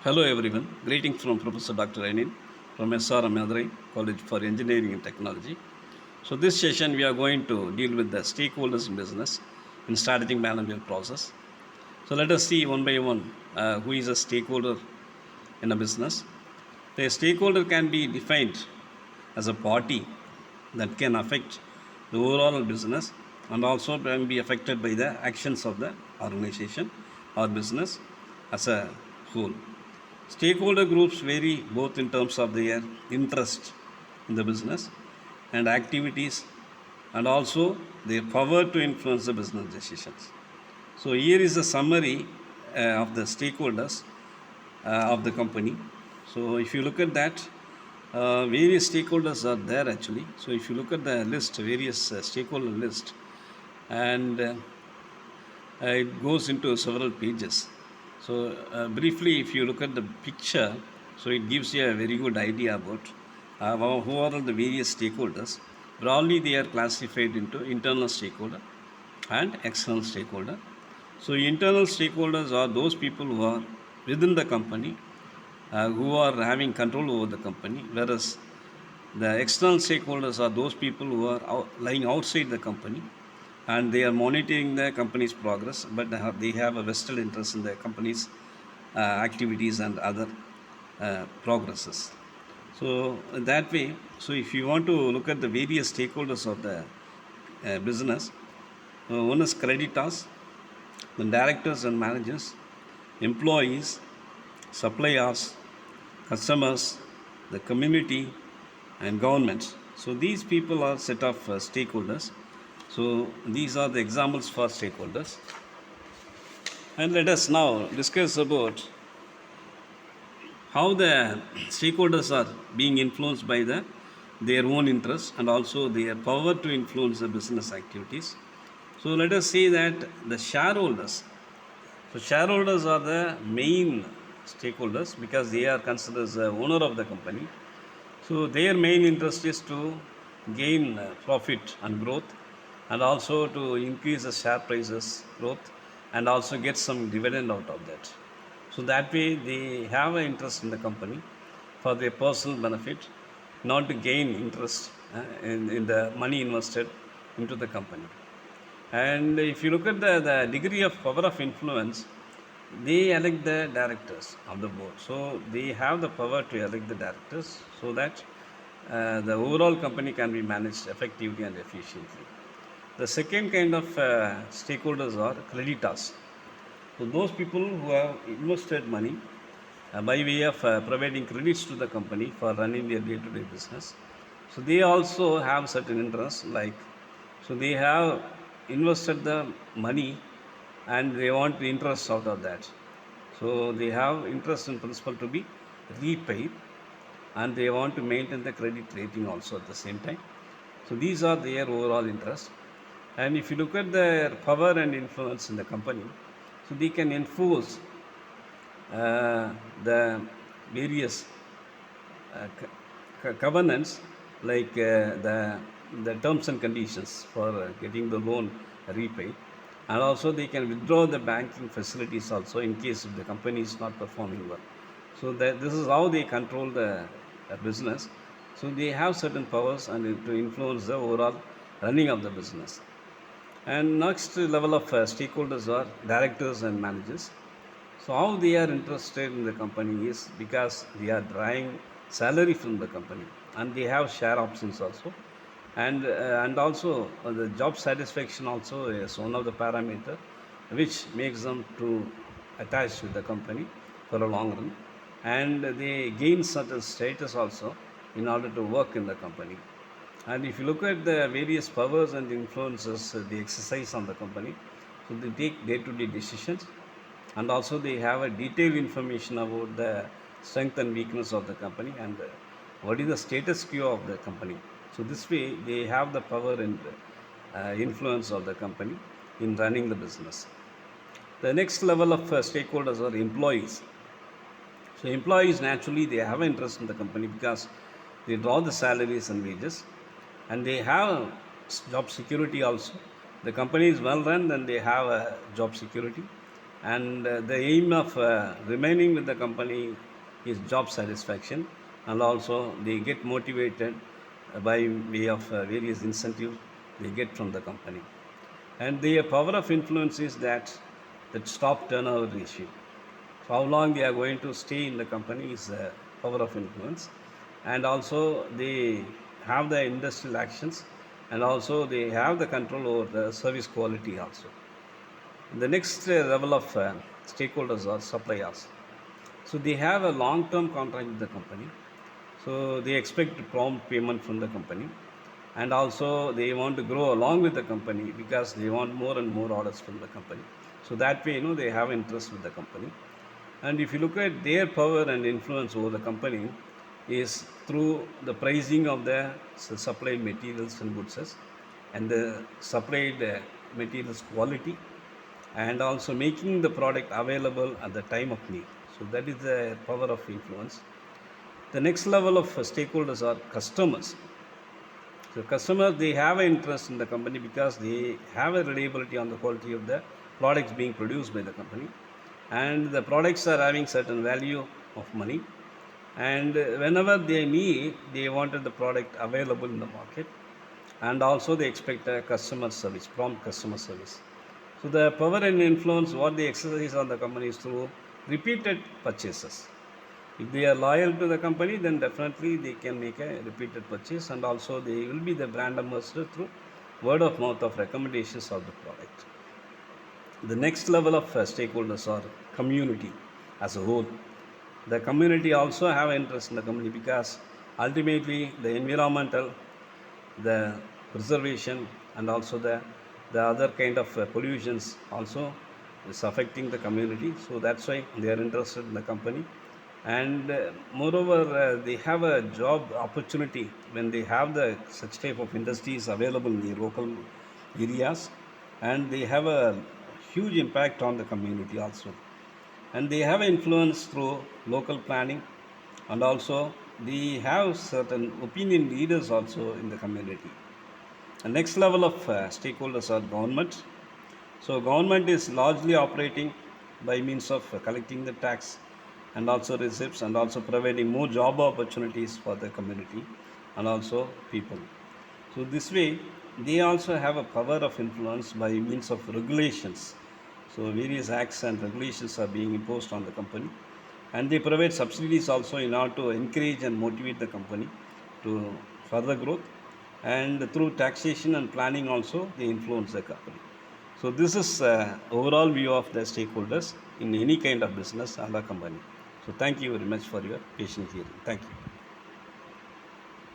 Hello everyone, greetings from Professor Dr. Ainin from SRM Madurai College for Engineering and Technology. So this session we are going to deal with the stakeholders in business in strategic management process. So let us see one by one who is a stakeholder in a business. The stakeholder can be defined as a party that can affect the overall business and also can be affected by the actions of the organization or business as a whole. Stakeholder groups vary both in terms of their interest in the business and activities and also their power to influence the business decisions. So, here is a summary of the stakeholders of the company. So, if you look at that, various stakeholders are there actually. So, if you look at the list, various stakeholder list, and it goes into several pages. So, briefly, if you look at the picture, so it gives you a very good idea about who are the various stakeholders. Broadly, they are classified into internal stakeholder and external stakeholder. So, internal stakeholders are those people who are within the company, who are having control over the company, whereas the external stakeholders are those people who are lying outside the company and they are monitoring the company's progress, but they have a vested interest in the company's activities and other progresses. So that way, so if you want to look at the various stakeholders of the business, one is creditors, the directors and managers, employees, suppliers, customers, the community, and governments. So these people are set of stakeholders. So these are the examples for stakeholders. And let us now discuss about how the stakeholders are being influenced by their own interests and also their power to influence the business activities. So let us say that the shareholders. So shareholders are the main stakeholders because they are considered as the owner of the company. So their main interest is to gain profit and growth and also to increase the share prices growth and also get some dividend out of that. So that way they have an interest in the company for their personal benefit, not to gain interest in the money invested into the company. And if you look at the degree of power of influence, they elect the directors of the board. So they have the power to elect the directors so that the overall company can be managed effectively and efficiently. The second kind of stakeholders are creditors. So those people who have invested money by way of providing credits to the company for running their day-to-day business. So they also have certain interests like, so they have invested the money and they want the interest out of that. So they have interest in principle to be repaid and they want to maintain the credit rating also at the same time. So these are their overall interests. And if you look at their power and influence in the company, so they can enforce the various covenants like the terms and conditions for getting the loan repaid, and also they can withdraw the banking facilities also in case if the company is not performing well. So that this is how they control the business. So they have certain powers and to influence the overall running of the business. And next level of stakeholders are directors and managers. So how they are interested in the company is because they are drawing salary from the company and they have share options also, and also the job satisfaction also is one of the parameter which makes them to attach with the company for a long run, and they gain certain status also in order to work in the company. And if you look at the various powers and influences they exercise on the company, so they take day-to-day decisions and also they have a detailed information about the strength and weakness of the company and what is the status quo of the company. So this way they have the power and influence of the company in running the business. The next level of stakeholders are employees. So employees naturally they have interest in the company because they draw the salaries and wages and they have job security also. The company is well run and they have a job security and the aim of remaining with the company is job satisfaction, and also they get motivated by way of various incentives they get from the company. And the power of influence is that stop turnover ratio. So how long they are going to stay in the company is the power of influence. And also they have the industrial actions, and also they have the control over the service quality also. The next level of stakeholders are suppliers. So they have a long-term contract with the company. So they expect prompt payment from the company, and also they want to grow along with the company because they want more and more orders from the company. So that way, they have interest with the company. And if you look at their power and influence over the company, is through the pricing of the supplied materials and goods, and the supplied materials quality, and also making the product available at the time of need. So that is the power of influence. The next level of stakeholders are customers. So customers, they have an interest in the company because they have a reliability on the quality of the products being produced by the company, and the products are having certain value of money, and whenever they need, they wanted the product available in the market, and also they expect a customer service, prompt customer service. So the power and influence what they exercise on the company is through repeated purchases. If they are loyal to the company, then definitely they can make a repeated purchase, and also they will be the brand ambassador through word of mouth of recommendations of the product. The next level of stakeholders are community as a whole. The community also have interest in the company because ultimately the environmental, the preservation, and also the other kind of pollutions also is affecting the community. So that's why they are interested in the company. And moreover, they have a job opportunity when they have the such type of industries available in the local areas, and they have a huge impact on the community also, and they have influence through local planning, and also they have certain opinion leaders also in the community. The next level of stakeholders are government. So government is largely operating by means of collecting the tax and also receipts, and also providing more job opportunities for the community and also people. So this way, they also have a power of influence by means of regulations. So various acts and regulations are being imposed on the company, and they provide subsidies also in order to encourage and motivate the company to further growth. And through taxation and planning also, they influence the company. So this is overall view of the stakeholders in any kind of business and a company. So thank you very much for your patient hearing. Thank you.